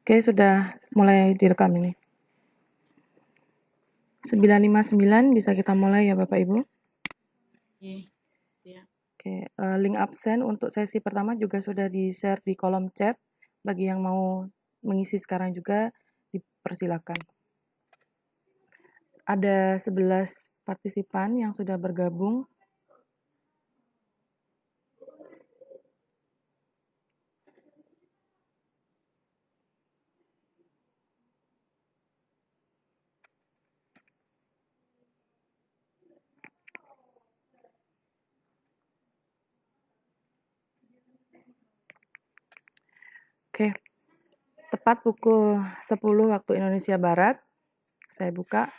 Oke, sudah mulai direkam ini. 959 bisa kita mulai ya Bapak Ibu. Oke, siap. Oke, link absen untuk sesi pertama juga sudah di-share di kolom chat. Bagi yang mau mengisi sekarang juga dipersilakan. Ada 11 partisipan yang sudah bergabung. Oke, tepat pukul 10 waktu Indonesia Barat, saya buka.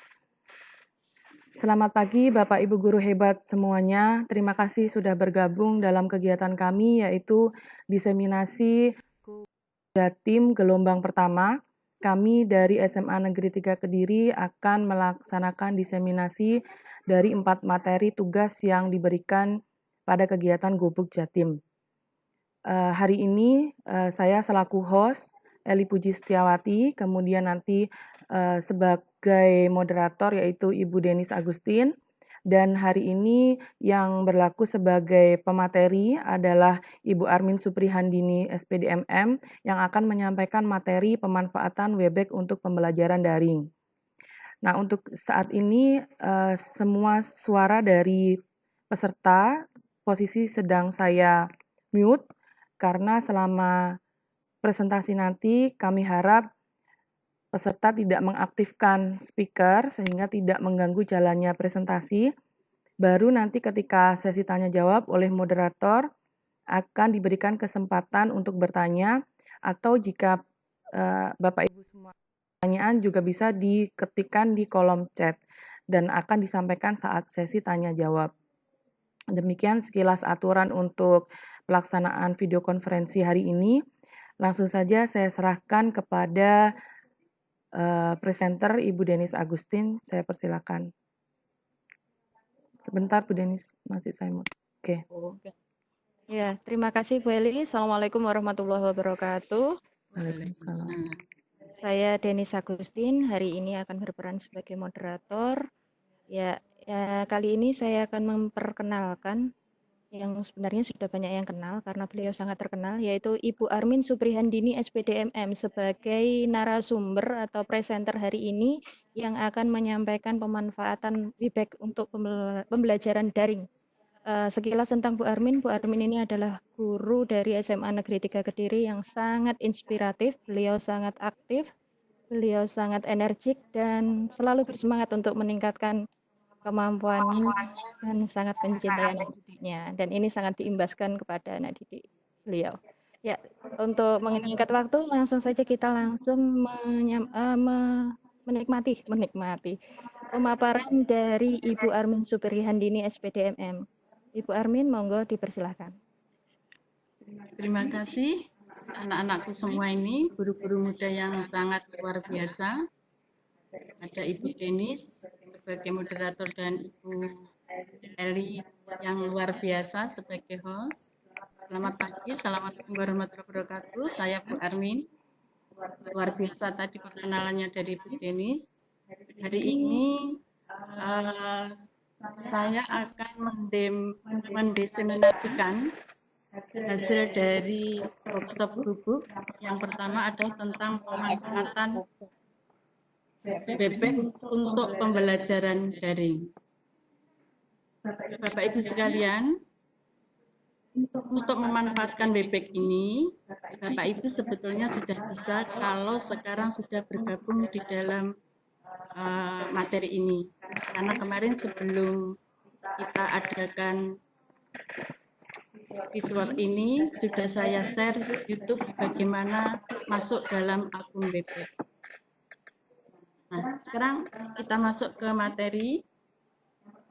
Selamat pagi Bapak Ibu Guru hebat semuanya, terima kasih sudah bergabung dalam kegiatan kami yaitu diseminasi Jatim gelombang pertama. Kami dari SMA Negeri 3 Kediri akan melaksanakan diseminasi dari 4 materi tugas yang diberikan pada kegiatan Gubuk Jatim. Hari ini saya selaku host Eli Puji Setiawati, kemudian nanti sebagai moderator yaitu Ibu Denis Agustin, dan hari ini yang berlaku sebagai pemateri adalah Ibu Armin Suprihandini SPDMM yang akan menyampaikan materi pemanfaatan Webex untuk pembelajaran daring. Nah, untuk saat ini semua suara dari peserta posisi sedang saya mute karena selama presentasi nanti kami harap peserta tidak mengaktifkan speaker sehingga tidak mengganggu jalannya presentasi. Baru nanti ketika sesi tanya jawab oleh moderator akan diberikan kesempatan untuk bertanya atau jika Bapak Ibu semua pertanyaan juga bisa diketikkan di kolom chat dan akan disampaikan saat sesi tanya jawab. Demikian sekilas aturan untuk pelaksanaan video konferensi hari ini. Langsung saja saya serahkan kepada presenter Ibu Denis Agustin. Saya persilakan. Sebentar Bu Denis, masih saya mau. Oke. Ya, terima kasih Bu Eli. Assalamualaikum warahmatullahi wabarakatuh. Waalaikumsalam. Saya Denis Agustin. Hari ini akan berperan sebagai moderator. Ya, kali ini saya akan memperkenalkan yang sebenarnya sudah banyak yang kenal karena beliau sangat terkenal, yaitu Ibu Armin Suprihandini SPDMM sebagai narasumber atau presenter hari ini yang akan menyampaikan pemanfaatan Webex untuk pembelajaran daring. Sekilas tentang Bu Armin ini adalah guru dari SMA Negeri 3 Kediri yang sangat inspiratif, beliau sangat aktif, beliau sangat energik dan selalu bersemangat untuk meningkatkan kemampuannya dan sangat mencintai anak didiknya, dan ini sangat diimbaskan kepada anak didik beliau. Ya, untuk menyingkat waktu, langsung saja kita langsung menikmati pemaparan dari Ibu Armin Suprihandini SPDMM. Ibu Armin, monggo dipersilahkan. Terima kasih anak-anakku semua ini, guru-guru muda yang sangat luar biasa. Ada Ibu Denis sebagai moderator dan Ibu Eli yang luar biasa sebagai host. Selamat pagi, assalamualaikum warahmatullahi wabarakatuh. Saya Bu Armin. Luar biasa tadi perkenalannya dari Bu Denis. Hari ini saya akan mendeseminasikan hasil dari workshop gubuk. Yang pertama adalah tentang pemanfaatan Webex untuk pembelajaran daring. Bapak Ibu sekalian, untuk memanfaatkan Webex ini, Bapak Ibu sebetulnya sudah bisa kalau sekarang sudah bergabung di dalam materi ini. Karena kemarin sebelum kita adakan fitur ini, sudah saya share YouTube bagaimana masuk dalam akun Webex. Nah, sekarang kita masuk ke materi.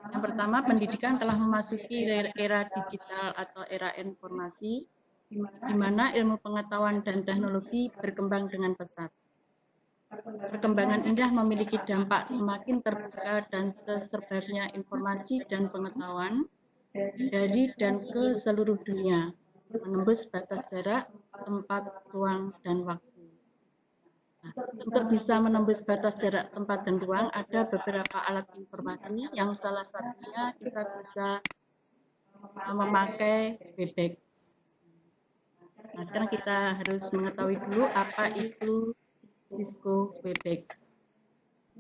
Yang pertama, pendidikan telah memasuki era digital atau era informasi, di mana ilmu pengetahuan dan teknologi berkembang dengan pesat. Perkembangan ini memiliki dampak semakin terbuka dan tersebarnya informasi dan pengetahuan dari dan ke seluruh dunia, menembus batas jarak, tempat, ruang, dan waktu. Untuk bisa menembus batas jarak tempat dan ruang, ada beberapa alat informasi yang salah satunya kita bisa memakai Webex. Nah, sekarang kita harus mengetahui dulu apa itu Cisco Webex.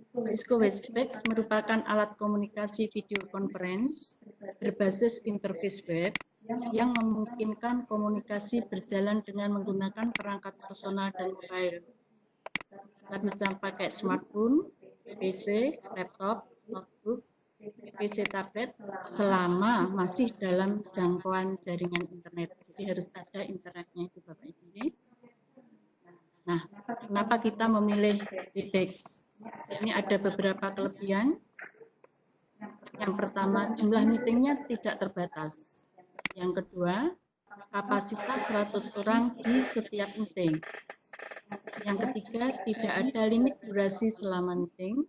Cisco Webex merupakan alat komunikasi video conference berbasis interface web yang memungkinkan komunikasi berjalan dengan menggunakan perangkat personal dan mobile. Kita bisa pakai smartphone, PC, laptop, notebook, PC tablet selama masih dalam jangkauan jaringan internet. Jadi harus ada internetnya itu Bapak Ibu. Nah, kenapa kita memilih Webex? Ini ada beberapa kelebihan. Yang pertama, jumlah meetingnya tidak terbatas. Yang kedua, kapasitas 100 orang di setiap meeting. Yang ketiga, tidak ada limit durasi selama meeting.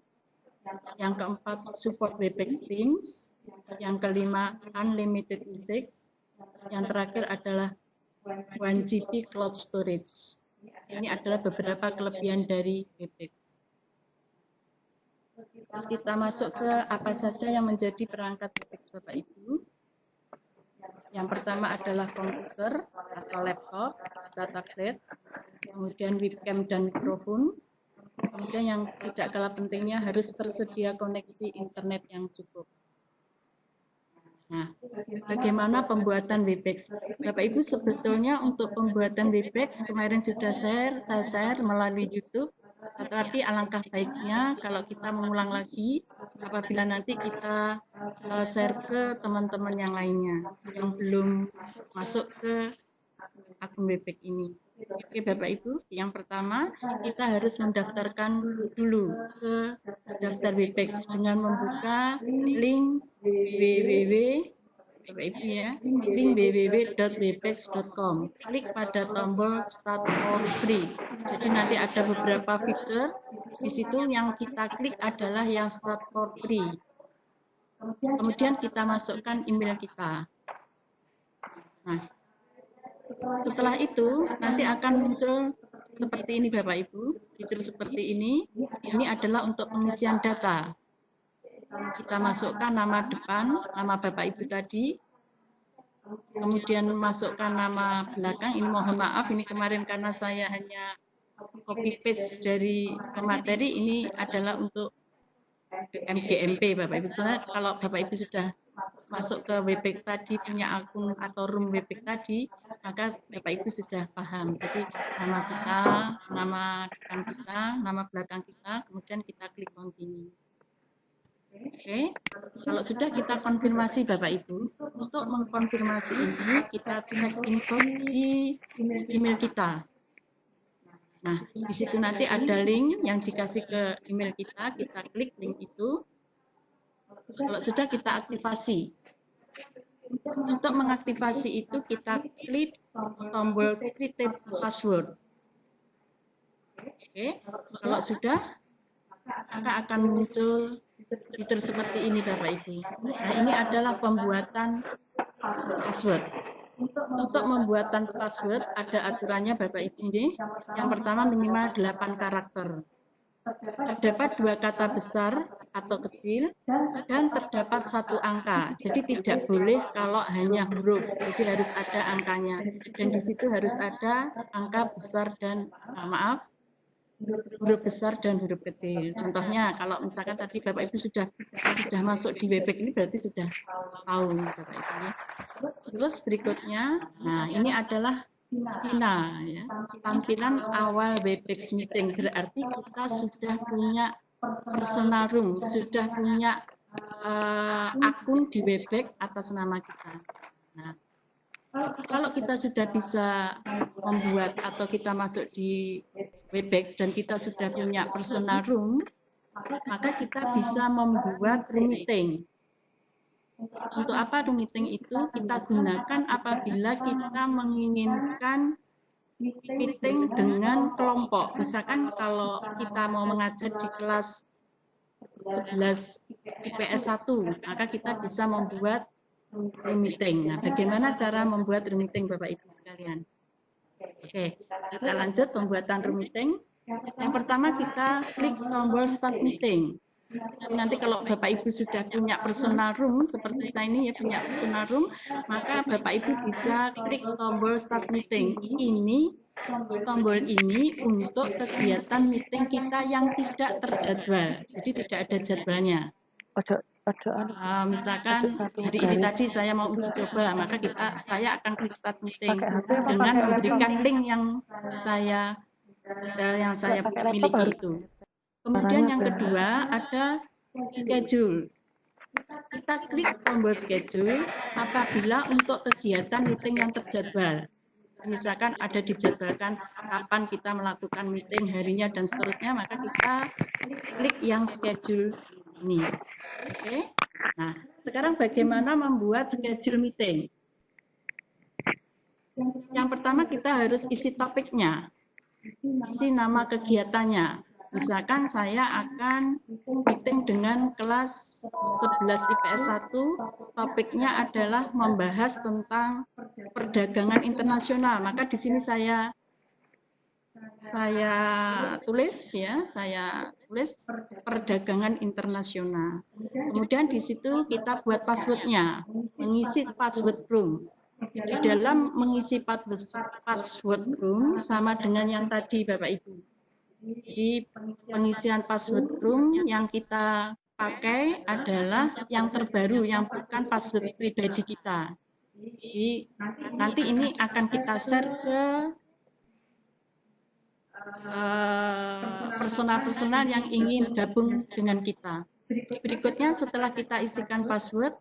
Yang keempat, support Webex Teams. Yang kelima, unlimited music. Yang terakhir adalah 1 GB cloud storage. Ini adalah beberapa kelebihan dari Webex. Terus kita masuk ke apa saja yang menjadi perangkat Webex Bapak Ibu. Yang pertama adalah komputer atau laptop, bisa tablet, kemudian webcam dan mikrofon. Kemudian yang tidak kalah pentingnya harus tersedia koneksi internet yang cukup. Nah, bagaimana pembuatan Webex? Bapak Ibu, sebetulnya untuk pembuatan Webex kemarin sudah saya share melalui YouTube, tetapi alangkah baiknya kalau kita mengulang lagi apabila nanti kita share ke teman-teman yang lainnya yang belum masuk ke akun Webex ini. Oke Bapak Ibu, yang pertama kita harus mendaftarkan dulu ke daftar Webex dengan membuka link www.webex.com. Klik pada tombol Start for Free. Jadi nanti ada beberapa fitur di situ yang kita klik adalah yang Start for Free. Kemudian kita masukkan email kita. Nah, setelah itu nanti akan muncul seperti ini Bapak Ibu, fitur seperti ini. Ini adalah untuk pengisian data. Kita masukkan nama depan, nama Bapak Ibu tadi. Kemudian masukkan nama belakang. Ini mohon maaf, ini kemarin karena saya hanya copy paste dari materi, ini adalah untuk MGMP Bapak Ibu. Sebenarnya kalau Bapak Ibu sudah masuk ke Webex tadi, punya akun atau room Webex tadi, maka Bapak Ibu sudah paham. Jadi nama kita, nama depan kita, nama belakang kita, kemudian kita klik continue. Oke, kalau sudah kita konfirmasi Bapak Ibu, untuk mengkonfirmasi ini kita cek info di email kita. Nah, di situ nanti ada link yang dikasih ke email kita klik link itu. Kalau sudah kita aktifasi. Untuk mengaktifasi itu kita klik tombol create password. Oke, kalau sudah maka akan muncul fitur seperti ini Bapak Ibu. Nah, ini adalah pembuatan password. Untuk pembuatan password ada aturannya Bapak Ibu. Yang pertama minimal 8 karakter. Terdapat 2 kata besar atau kecil dan terdapat 1 angka. Jadi tidak boleh kalau hanya huruf. Jadi harus ada angkanya. Dan di situ harus ada angka besar dan huruf besar dan huruf kecil. Contohnya kalau misalkan tadi Bapak Ibu sudah masuk di Webex ini berarti sudah tahu Bapak Ibu ya. Terus berikutnya, nah ini adalah Tina ya. Tampilan awal Webex meeting berarti kita sudah punya personal room, sudah punya akun di Webex atas nama kita. Nah, kalau kita sudah bisa membuat atau kita masuk di Webex dan kita sudah punya personal room, maka kita bisa membuat room meeting. Untuk apa room meeting itu? Kita gunakan apabila kita menginginkan meeting dengan kelompok. Misalkan kalau kita mau mengajar di kelas 11 IPS 1, maka kita bisa membuat room meeting. Nah, bagaimana cara membuat room meeting Bapak Ibu sekalian? Oke, kita lanjut pembuatan room meeting. Yang pertama kita klik tombol Start Meeting. Nanti kalau Bapak Ibu sudah punya personal room, seperti saya ini ya punya personal room, maka Bapak Ibu bisa klik tombol Start Meeting. Ini tombol ini untuk kegiatan meeting kita yang tidak terjadwal, jadi tidak ada jadwalnya. Misalkan hari ini tadi saya mau uji coba, maka saya akan klik Start Meeting dengan memberikan link yang saya miliki itu. Kemudian yang kedua ada schedule. Kita klik tombol schedule apabila untuk kegiatan meeting yang terjadwal. Misalkan ada dijadwalkan kapan kita melakukan meeting harinya dan seterusnya, maka kita klik yang schedule ini. Oke. Nah, sekarang bagaimana membuat schedule meeting? Yang pertama kita harus isi topiknya, isi nama kegiatannya. Misalkan saya akan meeting dengan kelas 11 IPS 1, topiknya adalah membahas tentang perdagangan internasional. Maka di sini saya tulis perdagangan internasional. Kemudian di situ kita buat passwordnya, mengisi password room. Di dalam mengisi password room sama dengan yang tadi Bapak Ibu. Jadi pengisian password room yang kita pakai adalah yang terbaru, yang bukan password pribadi kita. Jadi nanti ini akan kita share ke personal-personal yang ingin gabung dengan kita. Berikutnya setelah kita isikan password,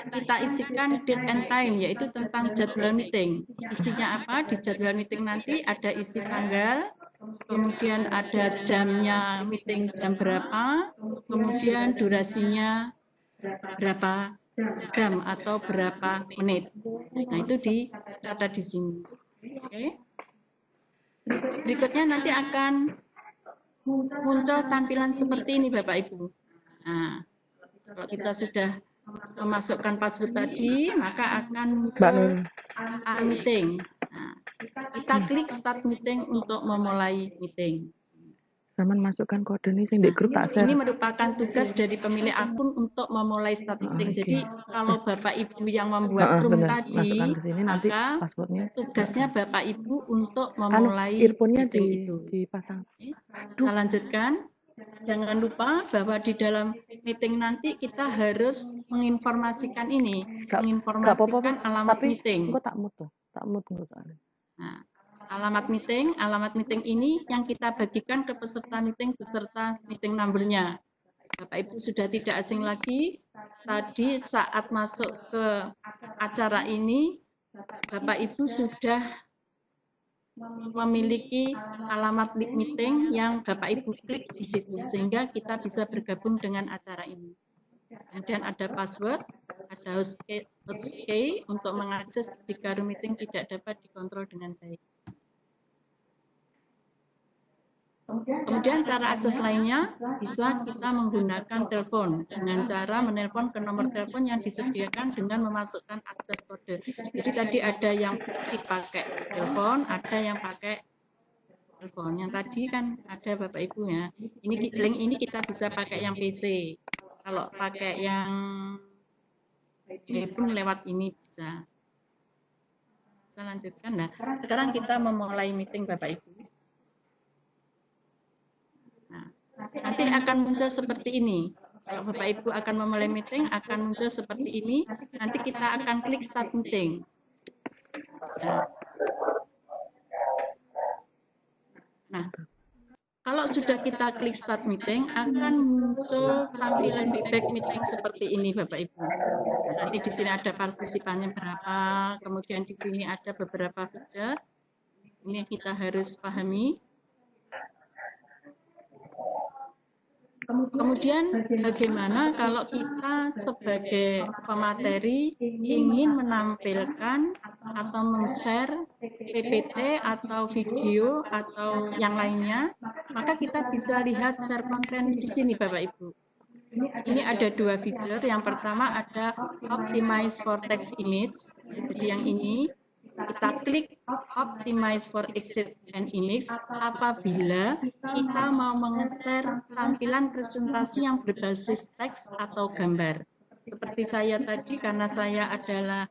kita isikan date and time, yaitu tentang jadwal meeting. Isinya apa? Di jadwal meeting nanti ada isi tanggal, kemudian ada jamnya meeting jam berapa, kemudian durasinya berapa jam atau berapa menit. Nah, itu dicatat di sini. Oke. Berikutnya nanti akan muncul tampilan seperti ini Bapak Ibu. Nah, kalau kita sudah memasukkan password tadi, maka akan muncul meeting. Nah, kita klik Start Meeting untuk memulai meeting. Zaman masukkan kode ini sing di grup tak share. Ini merupakan tugas dari pemilik akun untuk memulai Start Meeting. Jadi kalau Bapak Ibu yang membuat room tadi, masukkan ke sini nanti maka passwordnya tugasnya Bapak Ibu untuk memulai earphone-nya meeting itu. dipasang. Kita lanjutkan. Jangan lupa bahwa di dalam meeting nanti kita harus menginformasikan ini, menginformasikan alamat meeting. Engko tak mut Nah, alamat meeting ini yang kita bagikan ke peserta meeting beserta meeting number-nya. Bapak Ibu sudah tidak asing lagi. Tadi saat masuk ke acara ini, Bapak Ibu sudah memiliki alamat meeting yang Bapak Ibu klik di situ, sehingga kita bisa bergabung dengan acara ini. Kemudian ada password, ada host key untuk mengakses jika room meeting tidak dapat dikontrol dengan baik. Kemudian cara akses lainnya bisa kita menggunakan telepon dengan cara menelpon ke nomor telepon yang disediakan dengan memasukkan akses kode. Jadi tadi ada yang dipakai telepon, ada yang pakai telepon. Yang tadi kan ada Bapak Ibu ya. Ini link ini kita bisa pakai yang PC. Kalau pakai yang telepon lewat ini bisa. Saya lanjutkan. Nah, sekarang kita memulai meeting Bapak Ibu. Nanti akan muncul seperti ini. Kalau Bapak Ibu akan memulai meeting, akan muncul seperti ini. Nanti kita akan klik Start Meeting. Nah, kalau sudah kita klik Start Meeting, akan muncul tampilan feedback meeting seperti ini, Bapak Ibu. Nah, nanti di sini ada partisipannya berapa, kemudian di sini ada beberapa feature. Ini kita harus pahami. Kemudian bagaimana kalau kita sebagai pemateri ingin menampilkan atau men-share PPT atau video atau yang lainnya, maka kita bisa lihat share konten di sini Bapak Ibu. Ini ada dua feature. Yang pertama ada Optimize for Text Image. Jadi yang ini kita klik optimize for exit and image apabila kita mau meng-share tampilan presentasi yang berbasis teks atau gambar. Seperti saya tadi, karena saya adalah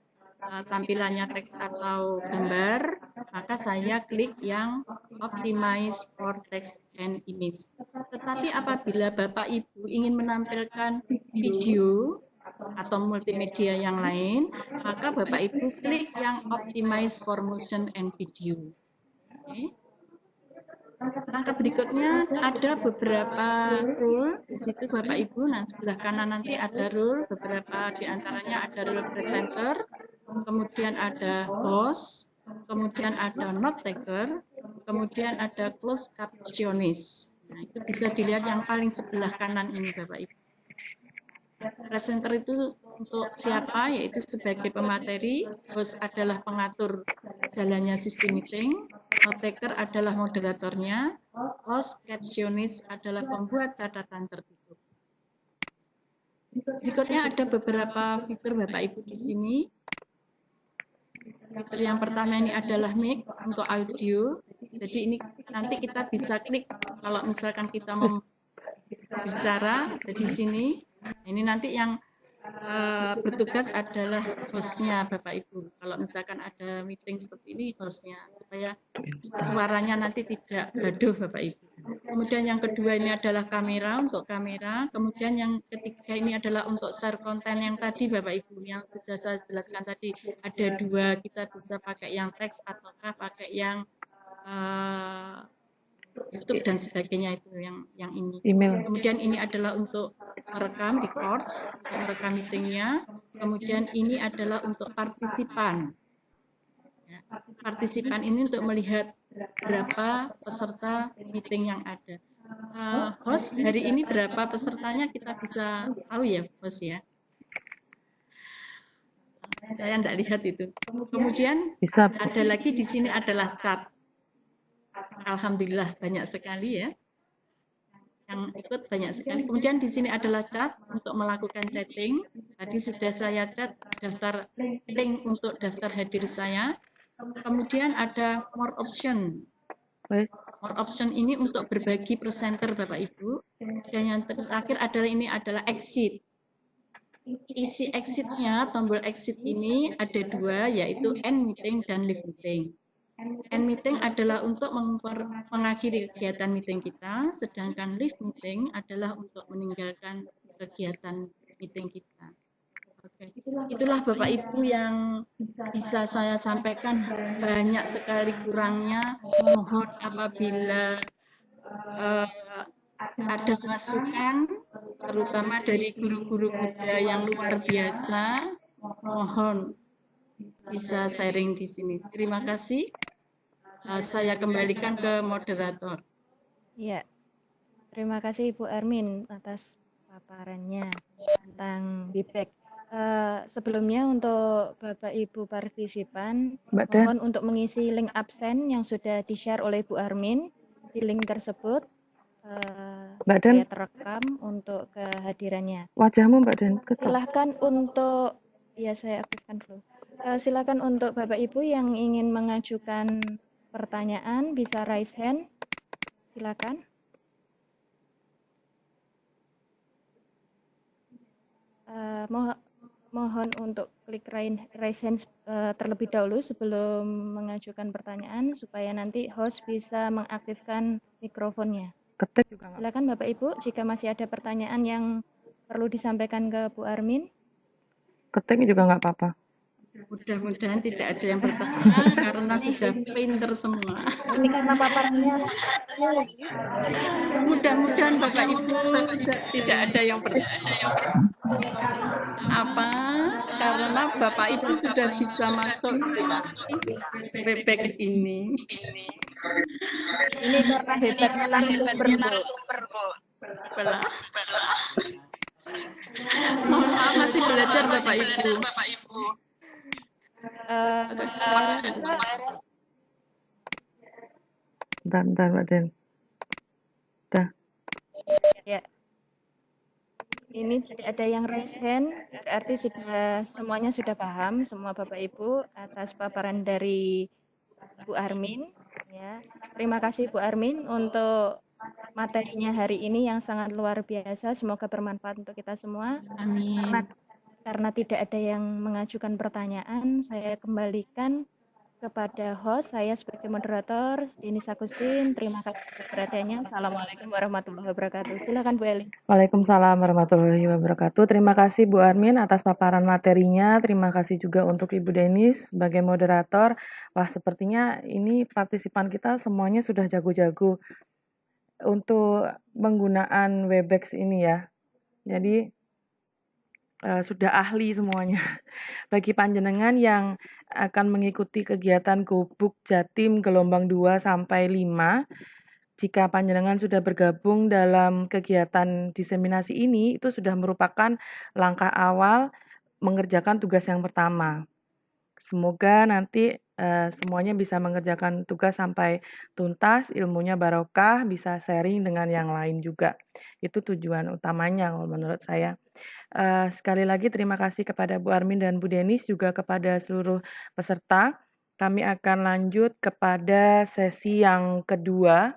tampilannya teks atau gambar, maka saya klik yang optimize for text and image. Tetapi apabila Bapak Ibu ingin menampilkan video atau multimedia yang lain, maka Bapak Ibu klik yang optimize for motion and video. Oke. Langkah berikutnya ada beberapa rule di situ Bapak Ibu. Nah, sebelah kanan nanti ada rule, beberapa di antaranya ada rule presenter, kemudian ada host, kemudian ada note taker, kemudian ada closed captionist. Nah, itu bisa dilihat yang paling sebelah kanan ini Bapak Ibu. Presenter itu untuk siapa? Yaitu sebagai pemateri, host adalah pengatur jalannya sistem meeting, note taker adalah moderatornya, closed captionist adalah pembuat catatan tertutup. Berikutnya ada beberapa fitur Bapak Ibu di sini. Fitur yang pertama ini adalah mic untuk audio. Jadi ini nanti kita bisa klik kalau misalkan kita mau bicara di sini. Ini nanti yang bertugas adalah hostnya Bapak Ibu. Kalau misalkan ada meeting seperti ini, hostnya supaya suaranya nanti tidak gaduh Bapak Ibu. Kemudian yang kedua ini adalah kamera untuk kamera. Kemudian yang ketiga ini adalah untuk share konten yang tadi Bapak Ibu yang sudah saya jelaskan tadi. Ada dua, kita bisa pakai yang teks ataukah pakai yang YouTube dan sebagainya itu yang ini. Email. Kemudian ini adalah untuk merekam record, merekam meetingnya. Kemudian ini adalah untuk partisipan. Ya, partisipan ini untuk melihat berapa peserta meeting yang ada. Host hari ini berapa pesertanya kita bisa tahu ya, host ya. Saya tidak lihat itu. Kemudian Bisa. ada lagi di sini adalah chat. Alhamdulillah banyak sekali ya. Yang ikut banyak sekali. Kemudian di sini adalah chat untuk melakukan chatting. Tadi sudah saya chat daftar link untuk daftar hadir saya. Kemudian ada more option. More option ini untuk berbagi presenter Bapak Ibu. Dan yang terakhir adalah ini adalah exit. Isi exitnya, tombol exit ini ada dua, yaitu end meeting dan leave meeting. End meeting adalah untuk mengakhiri kegiatan meeting kita, sedangkan leave meeting adalah untuk meninggalkan kegiatan meeting kita. Oke. Itulah Bapak Ibu yang bisa saya sampaikan, banyak sekali kurangnya. Mohon apabila ada masukan, terutama dari guru-guru muda yang luar biasa, mohon bisa sharing di sini. Terima kasih. Saya kembalikan ke moderator. Ya, terima kasih Ibu Ermin atas paparannya tentang BPEC. Sebelumnya untuk Bapak Ibu partisipan, mohon untuk mengisi link absen yang sudah di-share oleh Bu Armin. Di link tersebut saya terekam untuk kehadirannya. Wajahmu Mbak Den. Silahkan untuk, ya saya aktifkan dulu. Silakan untuk Bapak Ibu yang ingin mengajukan pertanyaan bisa raise hand. Silakan. Mohon untuk klik raise hand terlebih dahulu sebelum mengajukan pertanyaan supaya nanti host bisa mengaktifkan mikrofonnya. Silakan Bapak Ibu jika masih ada pertanyaan yang perlu disampaikan ke Bu Armin. Ketik juga nggak apa-apa. Mudah-mudahan tidak ada yang bertanya karena sudah pinter semua. Ini karena paparannya. Mudah-mudahan Bapak Ibu tidak ada yang bertanya. Apa? Karena Bapak Ibu sudah bisa masuk di Webex ini. Ini karena hebatnya narasumber, Bu. Mohon maaf masih belajar Bapak Ibu. Bentar Mbak Den. Dah. Ya. Ini tidak ada yang raise hand, berarti semuanya sudah paham, semua Bapak Ibu atas paparan dari Bu Armin. Ya, terima kasih Bu Armin untuk materinya hari ini yang sangat luar biasa. Semoga bermanfaat untuk kita semua. Amin. Karena tidak ada yang mengajukan pertanyaan, saya kembalikan kepada host saya sebagai moderator, Denis Agustin. Terima kasih keberadaannya. Assalamualaikum warahmatullahi wabarakatuh. Silakan Bu Eli. Waalaikumsalam warahmatullahi wabarakatuh. Terima kasih Bu Armin atas paparan materinya. Terima kasih juga untuk Ibu Denis sebagai moderator. Wah, sepertinya ini partisipan kita semuanya sudah jago-jago untuk penggunaan Webex ini ya. Jadi sudah ahli semuanya. Bagi panjenengan yang akan mengikuti kegiatan Gobuk Jatim gelombang 2 sampai 5, jika panjenengan sudah bergabung dalam kegiatan diseminasi ini, itu sudah merupakan langkah awal mengerjakan tugas yang pertama. Semoga nanti semuanya bisa mengerjakan tugas sampai tuntas, ilmunya barokah, bisa sharing dengan yang lain juga. Itu tujuan utamanya kalau menurut saya. Sekali lagi terima kasih kepada Bu Armin dan Bu Denis, juga kepada seluruh peserta. Kami akan lanjut kepada sesi yang kedua.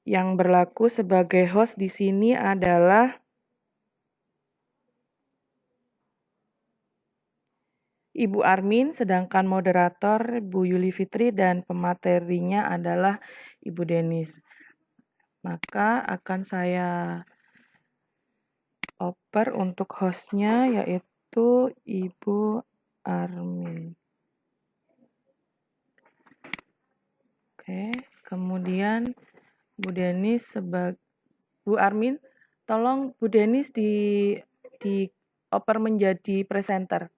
Yang berlaku sebagai host di sini adalah Ibu Armin, sedangkan moderator Bu Yuli Fitri dan pematerinya adalah Ibu Denis. Maka akan saya oper untuk hostnya, yaitu Ibu Armin. Oke, kemudian Bu Denis sebagai Bu Armin, tolong Bu Denis di oper menjadi presenter.